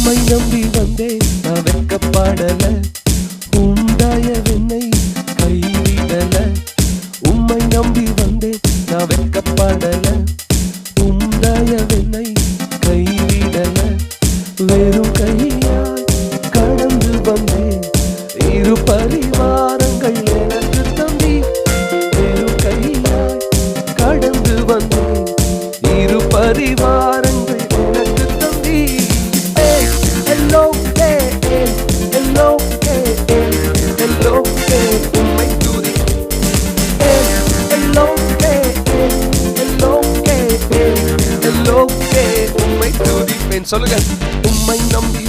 உம்மை நம்பி வந்தேன் நான் வெட்கப்படல, உண்டாய வெண்ணை கைவிடல. உம்மை நம்பி வந்தேன் நான் வெட்கப்படல, உண்டாய வெண்ணை கைவிடல. வெறும் கையாய் கடந்து வந்தேன், இரு பரிவாரங்கள் எனக்கு தந்தி. வெறும் கையாய் கடந்து வந்தேன், இரு பரிவாரங்கள் எனக்கு தந்தி. Hello, hello, hello, உம்மை துதி. Hello, hello, hello, உம்மை துதிப்பேன். சொல்லுங்க. உம்மை நம்பி